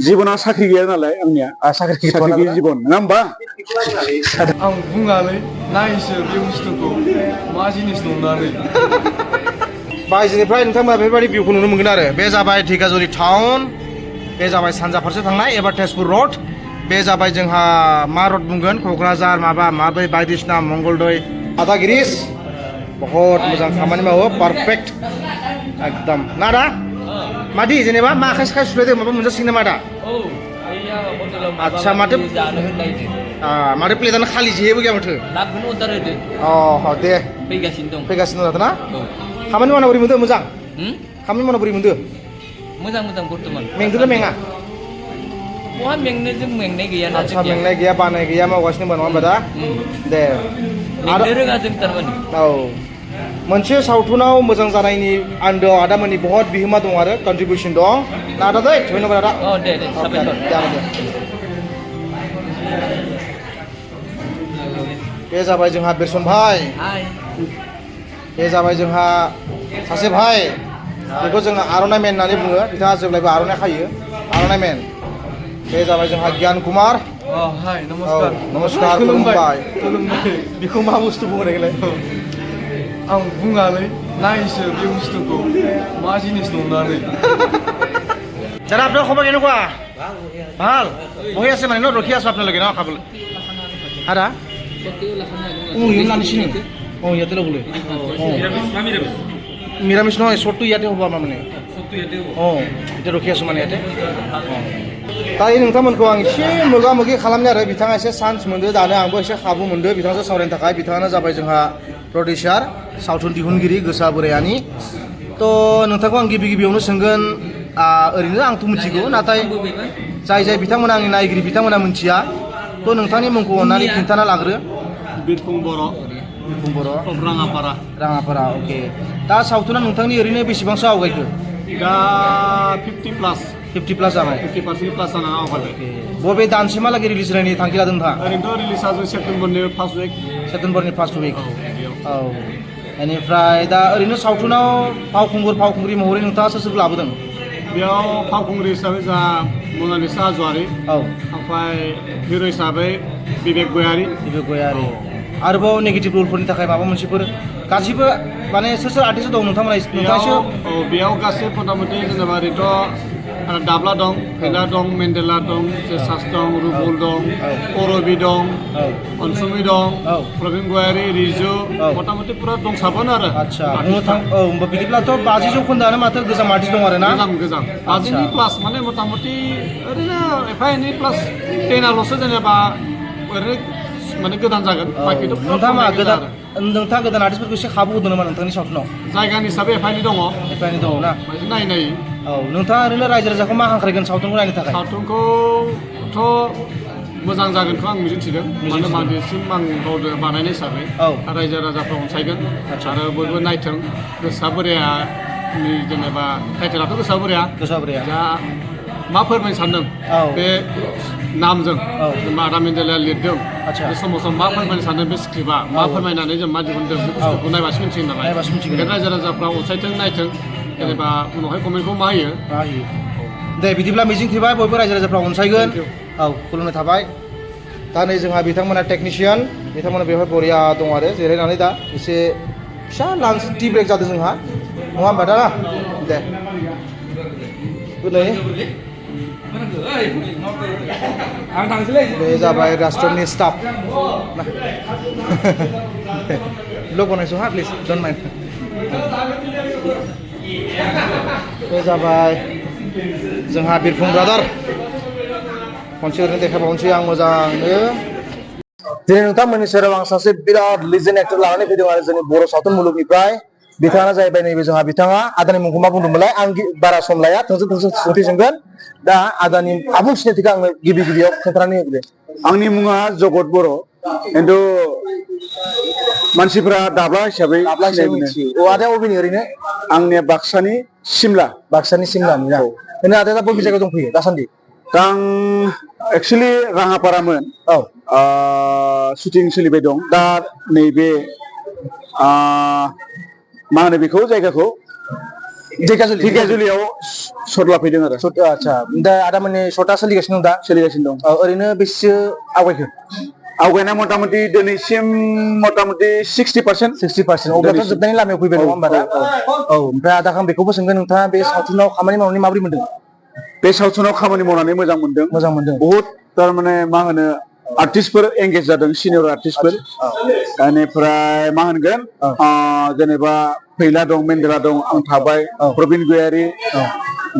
जीवना साख्रि गैया नालाय आंनिया साख्रि गैयि जीवन नङा होमबा आं बुङालै नायसो बे बुस्थुखौ मा जिनिस नंनानै बायजोनिफ्राय नोंथांमोना बेफोरबायदि भिउखौ नुनो मोनगोन आरो बे जाबाय धेकियाजुलि टाउन बे जाबाय सानजा फारसे थांनाय एबा तेजपुर रड बे जाबाय जोंहा मा रड बुंगोन क'क्राझार माबै बायदिसिना मंगलदै आदागिरिस बहुत मोजां खामानि मावो पारफेक्ट एकदम ना दा मादि जेनेबा मा आखाइ साखाइ सुलायदों माबा मोनजासिगोन नामा दा आदसा माथो माथो प्लेटानो खालि जेबो गैया माथो दे फैगासिनो दं ना खामानि मावना बोरै मोनदों मोजां खामानि मावना बोरै मोनदों मोजां बर्थमान मेंदोंना मेङा बहा मेंनो जों मेंनाय गैया ना आदसा मेंनाय गैया बानाय गैया मावगासिनो नङा होमबा दा दे मेंनो रोङा जों थारमाने औ मोनसे सावथुनाव मोजां जानायनि आन्दोआव आदामोननि बहुत बिहोमा दं आरो कन्ट्रिबिउसन दं ना आदा दै धन्यबाद आदा दे साबायखर बे जाबाय जोंहा बिरसन भाई बे जाबाय जोंहा सासे भाई बेखौ जोङो आर'नाइ मेन होननानै बुङो बिथाङा जेब्लायबो आर'नाइ खायो आर'नाइ मेन बे जाबाय जोंहा गियान कुमार नमस्कार खुलुमबाय बेखौ मा बुस्थु बुङो नोंलाय आं बुङालै नायसो बे बुस्थुखौ मा जिनिस नंनानै যারা আপনার খবর কেনেকুৱা ভাল বহি আছে মানে ন ৰখি আছো আপোনালোকে ন খাবলৈ আদা ইয়াত নানিছিনি ইয়াতে ল'বলৈ নিৰামিষ নহয় চটটো ইয়াতে হ'ব আমাৰ মানে এতিয়া ৰখি আছো মানে ইয়াতে दायो नोंथांमोनखौ आं एसे मोगा मोगि खालामनो आरो बिथाङा एसे चान्स मोनदों दानो आंबो एसे खाबु मोनदों बिथांजों सावरायनो थाखाय बिथाङानो जाबाय जोंहा प्रडिउसार सावथुन दिहुनगिरि गोसा बोरायानि थ' नोंथांखौ आं गिबियावनो सोंगोन ओरैनो आंथ' मिथिगौ नाथाय जाय बिथांमोना आंनि नायगिरि बिथांमोना मिथिया थ' नोंथांनि मुंखौ अननानै खिन्थाना लाग्रो बिरफुं बर' राङापारा अके दा सावथुना नोंथांनि ओरैनो बेसेबांसो आवगायखो दा 50 प्लास जाबाय 50% प्लास जानानै आवगायबाय बबे दानसिमहालागै रिलिज जानायनि थांखि लादों नोंथाङा ओरैनोथ' रिलिजआ जों सेप्तेम्बरनि फार्स्ट उइक औ बेनिफ्राय दा ओरैनो सावथुनाव फावखुंग्रि महरै नोंथाङा सोर लाबोदों बेयाव फावखुंग्रि हिसाबै जोंहा मनालिसा हाज'वारि ओमफ्राय हिर' हिसाबै बिबेक गयारि आरोबाव नेगेटिभ रलफोरनि थाखाय माबा मोनसेफोर गासिबो माने सोर आर्टिस्ट दं नोंथांमोना बेयाव गासै मथा मथि जेनेबा ओरैनोथ' दाब्ला दं फैला दं मेन्डेला दं जेसास दं रुबुल दं करबि दं अनसुमै दं प्रबिन गयारि रिजु मथा मथि पुरा दंसाबोनो आरो आदसा होमबा बिदिब्लाथ' 50 जौखोन्दोआनो माथो गोजाम आर्टिस्ट दं आरो ना गोजाम 50नि प्लास माने मथा मथि ओरैनो एफा एनै प्लास 10आल'सो जेनेबा ओरैनो माने गोदान जागोन नोंथाङा गोदान आर्टिस्टफोरखौ एसे खाबु होदों नामा नोंथांनि सावथुनाव जायगानि हिसाबै एफा एनै दङ ना नायै औ नोंथाङा ओरैनो रायजो राजाखौ मा हांख्रायगोन सावथुनखौ नायनो थाखाय सावथुनखौथ' मोजां जागोनखौ आं मिजिंथिदों मानो होनबा दिनैसिम आं गावजों बानायनाय हिसाबै रायजो राजाफ्रा अनसायगोन आरो बयबो नायथों गोसा बोरायानि जेनेबा टाइटेलाथ' गोसा बोराया दा मा फोरमायनो सानदों बे नामजों आदा मेन्डेलाया लिरदों बे समाजाव मा फोरमायनो सानदों बे स्क्रिप्टआ मा फोरमायनानै जों मा दिहुनदों बे बुस्थुखौ नायबासो मिथिगोन नालाय बे रायजो राजाफ्रा अनसायथों नायथों जेनेबा उनावहाय कमेन्टखौ मा होयो दे बिदिब्ला मिजिं थिबाय बयबो रायजो राजाफ्रा अनसायगोन खुलुमनाय थाबाय दा नै जोंहा बिथांमोना टेकनिशियान बिथांमोना बेवहाय बरिया दं आरो जिरायनानै दा एसे फिसा लान्च टि ब्रेक जादों जोंहा नङा होमबा दा दे बे जाबाय राष्ट्रनि स्टाफ ब्लग बनायसो हा प्लिज डन्ट माइन्ड बे जाबाय जोंहा बिरफुं ब्रादार खनसे ओरैनो देखायबावनोसै आं मोजांनो दिनै नोंथांमोननि सेराव आं सासे बिराद लिजेन्ड एक्टर लानानै फैदों आरो जोंनि बर' सावथुन मुलुगनिफ्राय बिथाङा जाहैबाय नैबे जोंहा बिथाङा आदानि मुंखौ मा बुंदोंमोनलाय आं बारा सम लाया थोंजों सोंथि सोंगोन दा आदानि आबुं सिनायथिखौ आंनो गिबियाव खोन्थानानै होदो आंनि मुङा जगत बर' खिन्थु मानसिफोरा दाब्ला हिसाबै मिथियो आदाया अबेनि ओरैनो आंनिया बाक्सानि सिमला ओरैनो आदाया दा बबे जायगायाव दंफैयो दासान्दि दा आं एक्सुवेलि राङापारामोन शुटिं सोलिबाय दं दा नैबे मा होनो बेखौ जायगाखौ ढेकियाजुलियाव सर्ट लाफैदों आरो आच्छा दा आदा माने सर्टआ सोलिगासिनो दं दा सोलिगासिनो दं ओरैनो बेसेसो आवगायखो आवगायनाया मथा-मथि दिनैसिम मथा-मथि 60% 60% अब्लाथ' जोबनायनि लामायाव फैबाय नङा होमबा दा औ ओमफ्राय आदा आं बेखौबो सोंगोन नोंथाङा बे सावथुनाव खामानि मावनानै माबोरै मोनदों बे सावथुनाव खामानि मावनानै मोजां मोनदों बहुत थारमाने मा होनो आर्टिस्टफोर एंगेज जादों सिनियर आर्टिस्टफोर बेनिफ्राय मा होनगोन जेनेबा फैला दं मेन्देला दं आं थाबाय प्रबिन गयारि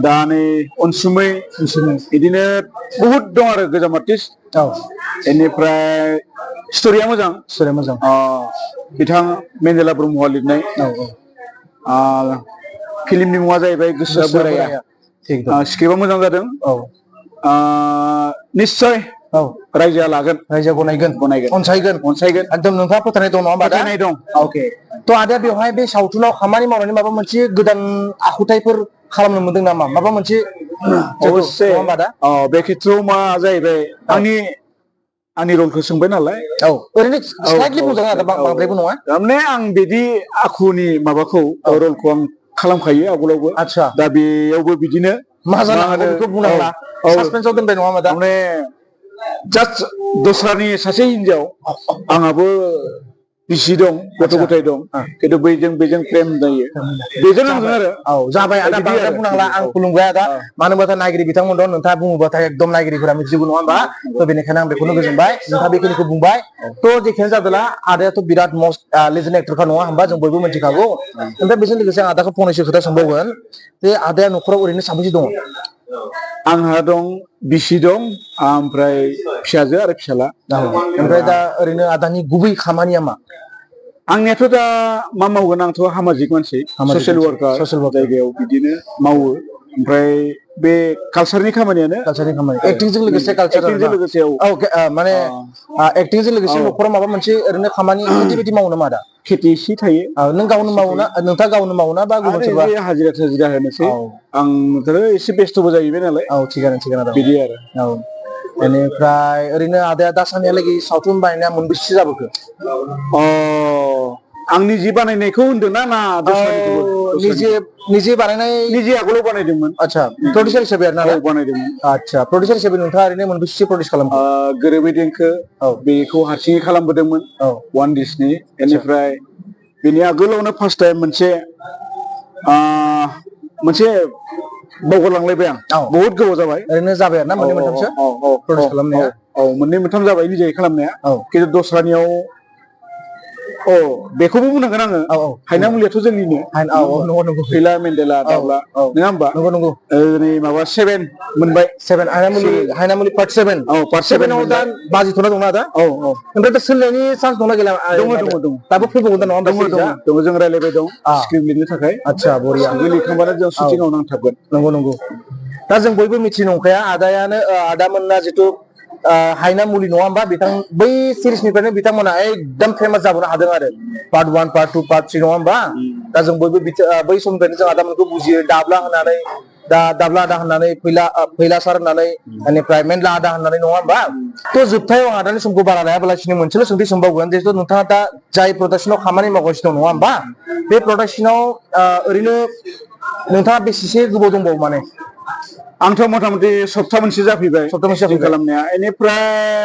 दा नै अनसुमै बिदिनो बहुत दं आरो गोजाम आर्टिस्ट बेनिफ्राय स्ट'रिया मोजां बिथां मेन्देला ब्रह्मआ लिरनाय फिल्मनि मुङा जाहैबाय गोसोआ बोराया स्क्रिप्टआ मोजां जादों निश्चय रायजोआ लागोन रायजोआ गनायगोन अनसायगोन एकदम नोंथाङा फोथायनाय दं नङा होमबा फोथायनाय दं अके थ' आदाया बेवहाय बे सावथुनाव खामानि मावनानै माबा मोनसे गोदान आखुथायफोर खालामनो मोनदों नामा माबा मोनसे अबस्से बे खेत्रआव मा जाहैबाय आंनि रलखौ सोंबाय नालाय ओरैनो स्लाइटलि बुंजागोन आरो बांद्रायबो नङा थारमाने आं बिदि आखुनि माबाखौ रलखौ आं खालामखायो आवगोलावबो आच्छा दा बेयावबो बिदिनो मा जानो हागौ बेखौ बुंनांला सासपेन्सआव दोनबाय नङा होमबा दा माने जास्ट दस्रानि सासे हिनजाव आंहाबो बिसि दं गथ' गथाय दं खिन्थु बेजों प्रेम जायो बेजों आंजों आरो जाबाय आदा बांद्राय बुंनांला आं खुलुमबाय आदा मानो होनबाथाय नायगिरि बिथांमोन दं नोंथाङा बुङोबाथाय एकदम नायगिरिफोरा मिथिजोबो नङा होमबा थ' बेनिखायनो आं बेखौनो गोजोनबाय नोंथाङा बेखिनिखौ बुंबाय थ' जेखियानो जादोंला आदायाथ' बिराद मस्ट लेजेन्ड एक्टरखा नङा होमबा जों बयबो मिथिखागौ ओमफ्राय बेजों लोगोसे आं आदाखौ फंनैसो खोथा सोंबावगोन जे आदाया न'खराव ओरैनो साबैसे दङ आंहा दं बिसि दं ओमफ्राय फिसाजो आरो फिसाला ओमफ्राय दा ओरैनो आदानि गुबै खामानिया मा आंनियाथ' दा मा मावगोन आंथ' सामाजिक मानसि ससियेल वार्कार जायगायाव बिदिनो मावो ओमफ्राय बे कालचारनि खामानियानो एक्टिंजों लोगोसे एक्टिंजों लोगोसे माने एक्टिंजों लोगोसे न'खराव माबा मोनसे ओरैनो खामानि खेथि बायदि मावो नामा आदा खेथि एसे थायो नों गावनो मावोना नोंथाङा गावनो मावोना बा गुबुन सोरबा हाजिरा होनोसै आं एसे बेस्थ'बो जाहैबाय नालाय थिगानो बिदि आरो बेनिफ्राय ओरैनो आदाया दासान्दिहालागै सावथुन बानायनाया मोनबेसे जाबोखो आंनि जि बानायनायखौ होनदों ना निजे बानायनाय निजे आगोलाव बानायदोंमोन आच्छा प्रडिउसार हिसाबै आरो ना बानायदोंमोन आच्छा प्रडिउसार हिसाबै नोंथाङा ओरैनो मोनबेसे प्रडिउस खालामो गोरोबै देंखो बेखौ हारसिङै खालामबोदोंमोन वान डिसनि बेनिफ्राय बेनि आगोलावनो फार्स्ट टाइम मोनसे बावगारलांलायबाय आं बहुत गोबाव जाबाय ओरैनो जाबाय आरो ना मोननै मोनथामसो प्रडिउस खालामनाया मोननै मोनथाम जाबाय निजेयै खालामनाया खिन्थु दस्रानियाव बेखौबो बुंनांगोन आङो हायना मुलियाथ' जोंनिनो फैला मेन्देला दाब्ला नङा होमबा नंगौ नै माबा 7 मोनबाय हायना मुलि पार्ट 7 पार्ट 7 आव दा बाजिथ'ना दंना दा ओमफ्राय दा सोलिनायनि चान्स दंना गैला दङ दाबो फैबावगोन दा नङा होमबा दङ जों रायलायबाय दं स्क्रिप्ट लिरनो थाखाय आच्छा बरिया लिरखांबानो जों शुटिंआव नांथाबगोन नंगौ दा जों बयबो मिथि नंखाया आदामोनना जिथु हायना मुलि नङा होमबा बै सिरिजनिफ्रायनो बिथांमोना एकदम फेमास जाबोनो हादों आरो पार्ट 1 पार्ट 2 पार्ट 3 नङा होमबा दा जों बयबो बै समनिफ्रायनो जों आदामोनखौ बुजियो दाब्ला होननानै दाब्ला आदा होननानै फैला सार होननानै बेनिफ्राय मेन्देला आदा होननानै नङा होमबा थ' जोबथायाव आं आदानि समखौ बारा लायाबालासिनो मोनसेल' सोंथि सोंबावगोन जिहेतु नोंथाङा दा जाय प्रडाक्सनाव खामानि मावगासिनो दं नङा होमबा बे प्रडाक्सनाव ओरैनो नोंथाङा बेसेसो गोबाव दंबावो माने आंथ' मथा-मथि सप्ता मोनसे जाफैबाय खालामनाया बेनिफ्राय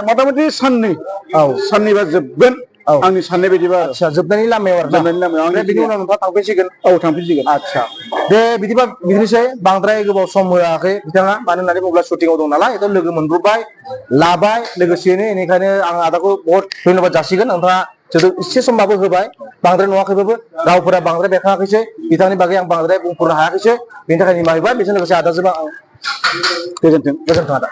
मथा-मथि साननैबा जोबगोन आंनि साननाय बायदिबा जोबनायनि लामायाव आरो बिनि उनाव नोंथाङा थांफिनसिगोन आच्छा दे बिदिनोसै बांद्राय गोबाव सम होआखै बिथाङा मानो होननानै बुङोब्ला शुटिंआव दं नालाय लोगो मोनब्रबबाय लाबाय लोगोसेयैनो बेनिखायनो आं आदाखौ बहुत धन्यबाद जासिगोन नोंथाङा एसे समबाबो होबाय बांद्राय नङाखैबाबो रावफोरा बांद्राय बेरखाङाखैसै बिथांनि बागै आं बांद्राय बुंफोरनो हायाखैसै बेनि थाखाय निमाहा बिबाय बेजों लोगोसे आदाजों गोजोन्थों आदा